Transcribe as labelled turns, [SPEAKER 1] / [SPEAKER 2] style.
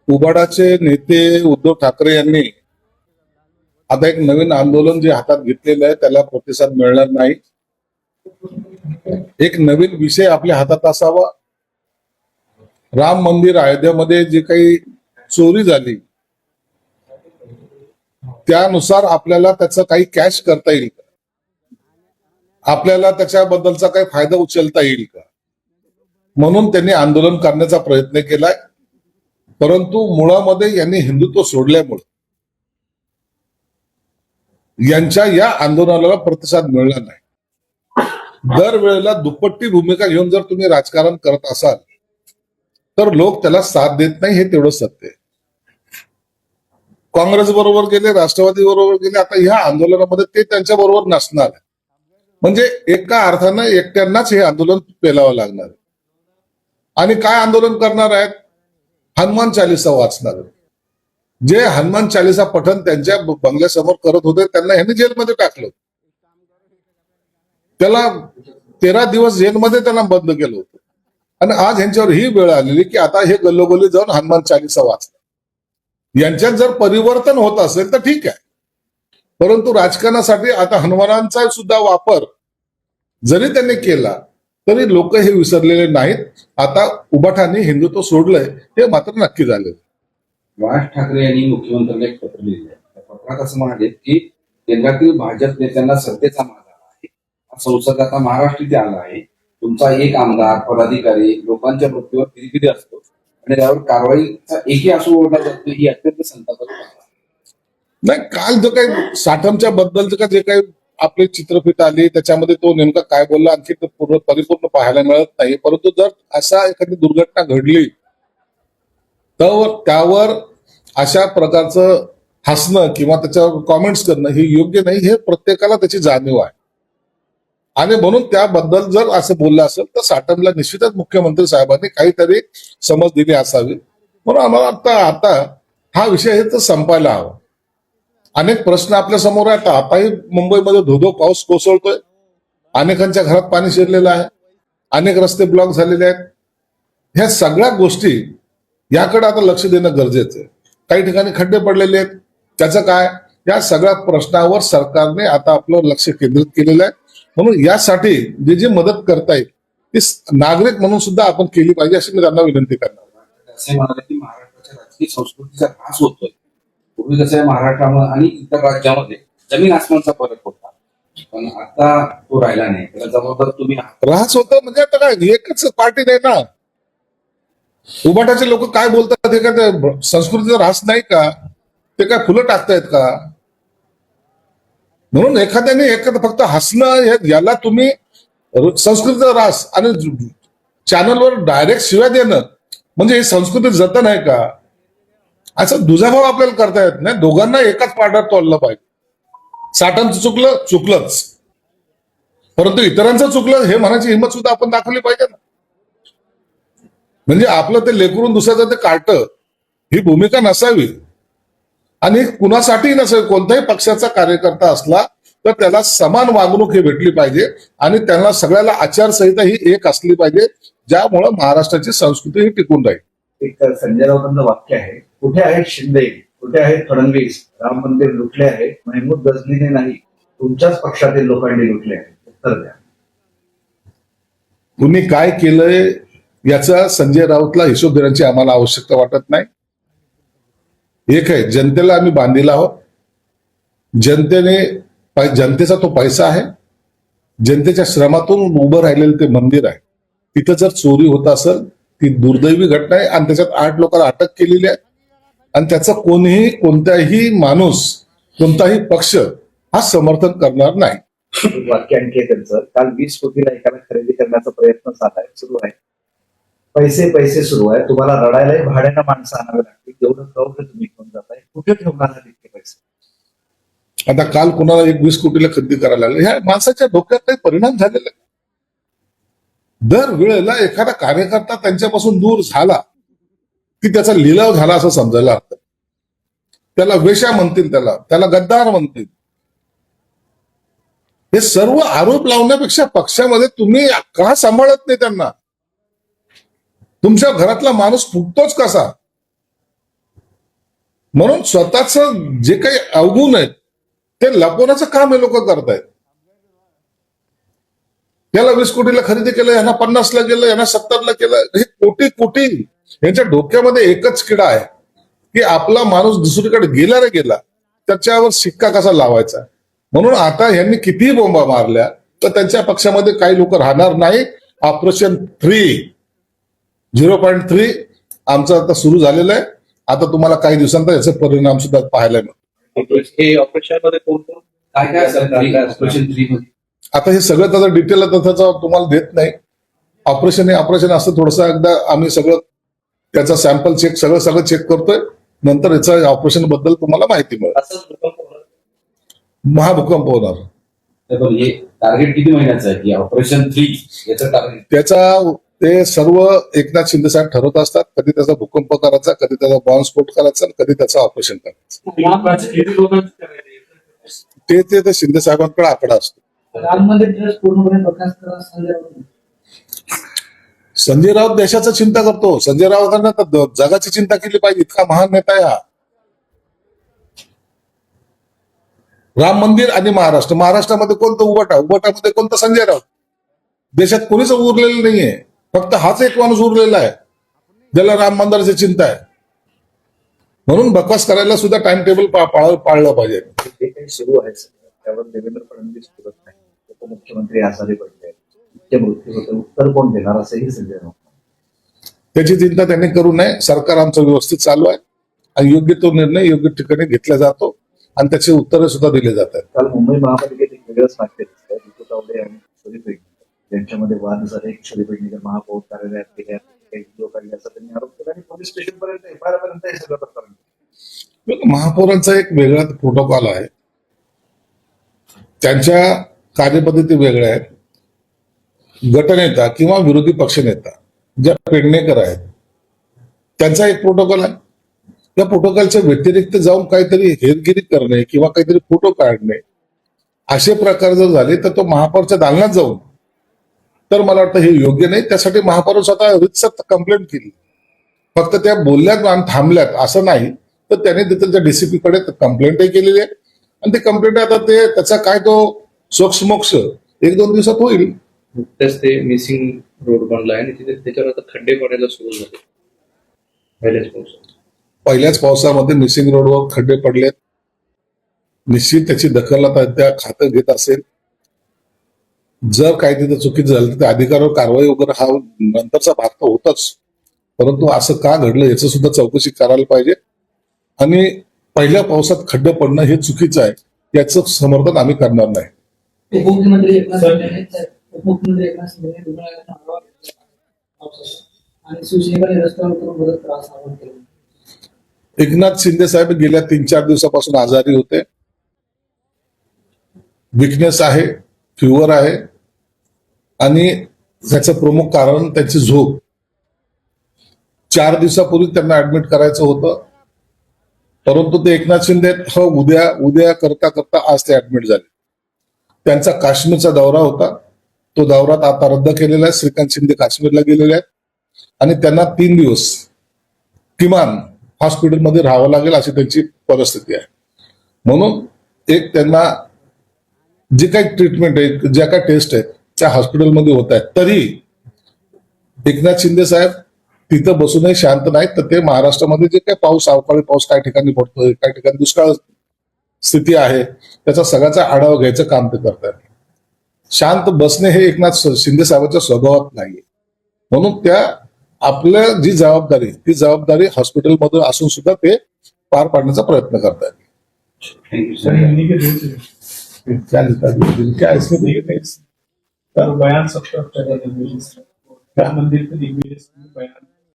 [SPEAKER 1] उबाडाचे नेते उद्धव ठाकरे यांनी आता एक नवीन आंदोलन जे हातात घेतलेलं आहे त्याला प्रतिसाद मिळणार नाही. एक नवीन विषय आपल्या हातात असावा. राम मंदिर अयोध्यामध्ये जे काही चोरी झाली त्यानुसार आपल्याला त्याचं काही कॅश करता येईल का, आपल्याला त्याच्याबद्दलचा काही फायदा उचलता येईल का, म्हणून त्यांनी आंदोलन करण्याचा प्रयत्न केलाय. परंतु मुळामध्ये यांनी हिंदुत्व सोडल्यामुळे यांच्या या आंदोलनाला प्रतिसाद मिळणार नाही. दरवेळेला दुप्पट्टी भूमिका घेऊन जर तुम्ही राजकारण करत असाल तर लोक त्याला साथ देत नाही, हे तेवढं सत्य आहे. काँग्रेस बरोबर गेले, राष्ट्रवादी बरोबर गेले, आता ह्या आंदोलनामध्ये ते त्यांच्या बरोबर नसणार आहे. म्हणजे एका अर्थानं एकट्यांनाच हे आंदोलन पेलावं लागणार आहे. आणि काय आंदोलन करणार आहेत? हनुमान चालिसा वाचणार आहे. जे हनुमान चालिसा पठण त्यांच्या बंगल्यासमोर करत होते त्यांना ह्यांनी जेलमध्ये टाकलं. त्याला 13 दिवस जेलमध्ये त्यांना बंद केलं होतं. आणि आज ह्यांच्यावर ही वेळ आलेली की आता हे गल्लोगल्ली जाऊन हनुमान चालिसा वाचतात. यांच्यात जर परिवर्तन होत असेल तर ठीक आहे, परंतु राजकारणासाठी आता हनुमानांचा सुद्धा वापर जरी त्यांनी केला तरी लोक हे विसरलेले नाहीत. आता उबाठांनी हिंदुत्व सोडलंय हे मात्र नक्की झालेलं.
[SPEAKER 2] राज ठाकरे यांनी मुख्यमंत्र्यांना एक पत्र लिहिलं आहे. त्या पत्रात असं म्हणाले की केंद्रातील भाजप नेत्यांना सत्तेचा माज आला आहे. संसद आता महाराष्ट्र इथे आला आहे. तुमचा एक आमदार पदाधिकारी लोकांच्या मृत्यूवर किरीकिरी असतो आणि त्यावर कारवाईचा एकही असू ओढला जातो, ही अत्यंत संतापाची बाब आहे.
[SPEAKER 1] नाही, काल जो काही साठमच्या बद्दलचं जे काही आपली चित्रफित आली त्याच्यामध्ये तो नेमका काय बोलला आणखी परिपूर्ण पाहायला मिळत नाही. परंतु जर असा एखादी दुर्घटना घडली तर त्यावर अशा प्रकारचं हसणं किंवा त्याच्यावर कॉमेंट्स करणं हे योग्य नाही, हे प्रत्येकाला त्याची जाणीव आहे. आणि म्हणून त्याबद्दल जर असं बोललं असेल तर साठमला निश्चितच मुख्यमंत्री साहेबांनी काहीतरी समज दिली असावी. म्हणून आम्हाला वाटतं आता हा विषय हे तर संपायला हवा. अनेक प्रश्न आपल्या समोर आहेत. आताही मुंबईमध्ये धोधो पाऊस कोसळतोय, अनेकांच्या घरात पाणी शिरलेलं आहे, अनेक रस्ते ब्लॉक झालेले आहेत. ह्या सगळ्या गोष्टी याकडे आता लक्ष देणं गरजेचं आहे. काही ठिकाणी खड्डे पडलेले आहेत, त्याचं काय? या सगळ्या प्रश्नावर सरकारने आता आपलं लक्ष केंद्रित केलेलं आहे. म्हणून यासाठी जी मदत करता येईल ती नागरिक म्हणून सुद्धा आपण केली पाहिजे अशी मी त्यांना विनंती करणार.
[SPEAKER 2] असे म्हणाले की महाराष्ट्राच्या राजकीय संस्कृतीचा ऱ्हास होतोय. पूर्वी कसं आहे महाराष्ट्रामध्ये आणि इतर राज्यामध्ये जमीन आसमानचा फरक होता, पण आता तो राहिला नाही. त्याला जबाबदार तुम्ही आहात.
[SPEAKER 1] ऱ्हास होतं म्हणजे आता काय, एकच पार्टी नाही ना. उबाटाचे लोक काय बोलतात हे काय संस्कृतीचा ऱ्हास नाही का? ते काय फुलं टाकतायत का? म्हणून एखाद्याने फक्त हसणं याला तुम्ही संस्कृतीचा ऱ्हास आणि चॅनलवर डायरेक्ट शिव्या देणं म्हणजे ही संस्कृती जतन आहे का? असं दुजाभाव आपल्याला करता येत नाही. दोघांना एकाच पार्टात तोडलं पाहिजे. साठमचं चुकलंच, परंतु इतरांचं चुकलं हे म्हणायची हिंमत सुद्धा आपण दाखवली पाहिजे ना. म्हणजे आपलं ते लेकरून दुसऱ्याचं ते काढत ही भूमिका नसावी. आणि कुणासाठी नसेल, कोणत्याही पक्षाचा कार्यकर्ता असला तर त्याला समान वागणूक ही भेटली पाहिजे आणि त्यांना सगळ्याला आचारसंहिता ही एक असली पाहिजे, ज्यामुळे महाराष्ट्राची संस्कृती ही टिकून राहील.
[SPEAKER 3] एक संजय राऊतांचं वाक्य आहे, कुठे आहेत शिंदे, कुठे आहेत फडणवीस? राम मंदिर लुटले आहे, महमूद गजनीने नाही, तुमच्याच पक्षातील लोकांनी लुटले आहे. उत्तर द्या.
[SPEAKER 1] तुम्ही काय केलंय याचा संजय राऊतला हिशोब देण्याची आम्हाला आवश्यकता वाटत नाही. एक आहे, जनतेला आम्ही बांधील आहोत. जनतेचा तो पैसा आहे, जनतेच्या श्रमातून उभं राहिलेलं ते मंदिर आहे. तिथं जर चोरी होत असेल ती दुर्दैवी घटना आहे आणि त्याच्यात 8 लोकांना अटक केलेली आहे. आणि त्याचं कोणताही माणूस, कोणताही पक्ष हा समर्थन करणार नाही.
[SPEAKER 3] वाक्य आणखी आहे त्यांचं, काल 20 कोटीला एकाला खरेदी करण्याचा प्रयत्न सुरू आहे. पैसे सुरू आहे. तुम्हाला रडायलाही भाड्यानं माणसं आणावी लागतील. जेवढं कवडं तुम्ही घेऊन जाताय, कुठे ठेवणार आहे इतके पैसे?
[SPEAKER 1] आता काल कुणाला 20 कोटीला खरेदी करायला लागले, ह्या माणसाच्या डोक्यात काही परिणाम झालेला आहे. दर वेळेला एखादा कार्यकर्ता त्यांच्यापासून दूर झाला की त्याचा लिलाव झाला असं समजायला हरकत. त्याला वेश्या म्हणतील, त्याला गद्दार म्हणतील. हे सर्व आरोप लावण्यापेक्षा पक्षामध्ये तुम्ही का सांभाळत नाही त्यांना? तुमच्या घरातला माणूस फुटतोच कसा? म्हणून स्वतःच जे काही अवगुण आहेत ते लपवण्याचं काम हे लोक करतायत. याला 20 कोटीला खरेदी केलं, यांना 50ला गेलं, यांना 70ला केलं. हे कोटी कोटी यांच्या डोक्यामध्ये एकच किडा आहे की आपला माणूस दुसरीकडे गेला रे गेला त्याच्यावर शिक्का कसा लावायचा. म्हणून आता यांनी कितीही बोंबा मारल्या तर त्यांच्या पक्षामध्ये काही लोक राहणार नाही. ऑपरेशन 0.3 आमचं आता सुरू झालेलं आहे. आता तुम्हाला काही दिवसांत याचे परिणाम सुद्धा पाहायला मिळतील.
[SPEAKER 4] हे ऑपरेशन मध्ये कोण कोण
[SPEAKER 2] काय काय असेल ऑपरेशन 3 मध्ये?
[SPEAKER 1] आता हे सगळं त्याचं डिटेल त्याचा तुम्हाला देत नाही. ऑपरेशन हे ऑपरेशन असं थोडंसं एकदा आम्ही सगळं त्याचा सॅम्पल चेक सगळं चेक करतोय. नंतर याचा ऑपरेशन बद्दल तुम्हाला माहिती मिळेल.
[SPEAKER 4] असंच भूकंप होणार.
[SPEAKER 1] महाभूकंप होणार.
[SPEAKER 2] तर पण हे टार्गेट किती महिन्याचं आहे की ऑपरेशन 3 याचं टार्गेट?
[SPEAKER 1] त्याचा ते सर्व एकनाथ शिंदे साहेब ठरवत असतात. कधी त्याचा भूकंप करायचा, कधी त्याचा बॉम्बस्फोट करायचा, कधी त्याचं ऑपरेशन करायचं.
[SPEAKER 4] किती लोकांचं करायचं?
[SPEAKER 1] ते शिंदे साहेबांकडे आकडा असतो.
[SPEAKER 5] राम मंदिर ट्रस्ट पूर्णपणे बरखास्त करा संजय राऊत.
[SPEAKER 1] संजय राऊत देशाचं चिंता करतो. संजय राऊतांना तर जगाची चिंता केली पाहिजे. इतका महान नेता आहे हा. राम मंदिर आणि महाराष्ट्रामध्ये कोणतं उबाटामध्ये कोणतं संजय राऊत? देशात कोणीच उरलेलं नाहीये. फक्त हाच एक माणूस उरलेला आहे ज्याला राम मंदिराची चिंता आहे. म्हणून बकवास करायला सुद्धा टाइम टेबल पाळलं पाहिजे.
[SPEAKER 3] जे काही सुरू आहे सगळं, त्यावर देवेंद्र फडणवीस बोलत नाही. उपमुख्यमंत्री आजारी पडले, इतके मृत्यू होते, उत्तर कोण देणार असंही संजय राऊत.
[SPEAKER 1] त्याची चिंता त्यांनी करू नये. सरकार आमचं व्यवस्थित चालू आहे आणि योग्य तो निर्णय योग्य ठिकाणी घेतला जातो आणि त्याची उत्तरे सुद्धा दिली जातात.
[SPEAKER 3] काल मुंबई महापालिकेत एक वेगळंच नाट्य दिसतंय. रितू तावडे आणि किशोरी पेडणेकर यांच्यामध्ये वाद झाले. किशोरी पेडणेकर महापौर कार्यालयात गेल्या, काही व्हिडिओ काढले असा त्यांनी आरोप केला आणि पोलीस स्टेशन पर्यंत एफआयआर पर्यंत हे सगळं प्रकरण.
[SPEAKER 1] महापौरांचा एक वेगळा प्रोटोकॉल आहे. त्यांच्या कार्यपद्धती वेगळ्या आहेत. गटनेता किंवा विरोधी पक्षनेता ज्या पेडणेकर आहेत त्यांचा एक प्रोटोकॉल आहे. त्या प्रोटोकॉलच्या व्यतिरिक्त जाऊन काहीतरी हेरगिरी करणे किंवा काहीतरी फोटो काढणे असे प्रकार जर झाले तर तो महापौरच्या दालनात जाऊन तर मला वाटतं हे योग्य नाही. त्यासाठी महापौर स्वतः रितसर कंप्लेंट केली. फक्त त्या बोलल्यात आणि थांबल्यात असं नाही, तर त्याने तिथल्या डीसीपी कडे कंप्लेंटही केलेली आहे आणि ते कंप्लेंट आता ते त्याचा काय तो सोक्षमोक्ष 1-2 दिवसात होईल.
[SPEAKER 4] नुकतेच ते मिसिंग रोड बनलाय आणि तिथे त्याच्यावर आता खड्डे पडायला सुरू झाले पहिल्याच पावसात.
[SPEAKER 1] पहिल्याच पावसामध्ये मिसिंग रोडवर खड्डे पडलेत. निश्चित त्याची दखल आता त्या खातं घेत असेल. जर काही तिथं चुकीचं झालं तर त्या अधिकारावर कारवाई वगैरे हा नंतरचा भाग तर होताच, परंतु असं का घडलं याचं सुद्धा चौकशी करायला पाहिजे. आणि पहिल्या पावसात खड्डे पडणं हे चुकीचं आहे, याचं समर्थन आम्ही करणार नाही.
[SPEAKER 5] उपमुख्यमंत्री एकनाथ शिंदे रुग्णालयात आढावा घेतला पावसाचा आणि शिवसेनेकडे रस्त्यावर उतरून मदत करायचं आवाहन केलं.
[SPEAKER 1] एकनाथ शिंदे साहेब गेल्या 3-4 दिवसापासून आजारी होते. विकनेस आहे, फिवर आहे आणि त्याचं प्रमुख कारण त्यांची झोप. 4 दिवसापूर्वी त्यांना ऍडमिट करायचं होतं, परंतु ते एकनाथ शिंदे उद्या करता आज ते ऍडमिट झाले. त्यांचा काश्मीरचा दौरा होता, तो दौरा आता रद्द केलेला आहे. श्रीकांत शिंदे काश्मीरला गेलेले आहेत आणि त्यांना 3 दिवस किमान हॉस्पिटलमध्ये राहावं लागेल अशी त्यांची परिस्थिती आहे. म्हणून एक त्यांना जे काही ट्रीटमेंट आहे, ज्या काही टेस्ट आहेत त्या हॉस्पिटलमध्ये होत आहेत. तरी एकनाथ शिंदे साहेब तिथं बसूनही शांत नाहीत. तर ते महाराष्ट्रामध्ये जे काही पाऊस, अवकाळी पाऊस काही ठिकाणी पडतोय, काही ठिकाणी दुष्काळ स्थिती आहे, त्याचा सगळ्याचा आढावा घ्यायचं काम ते करतात. शांत बसणे हे एकनाथ शिंदे साहेबांच्या स्वभावात नाहीये. म्हणून त्या आपल्या जी जबाबदारी ती जबाबदारी हॉस्पिटलमध्ये असून सुद्धा ते पार पाडण्याचा प्रयत्न करतात.
[SPEAKER 6] बयान 17 मंदिर बयान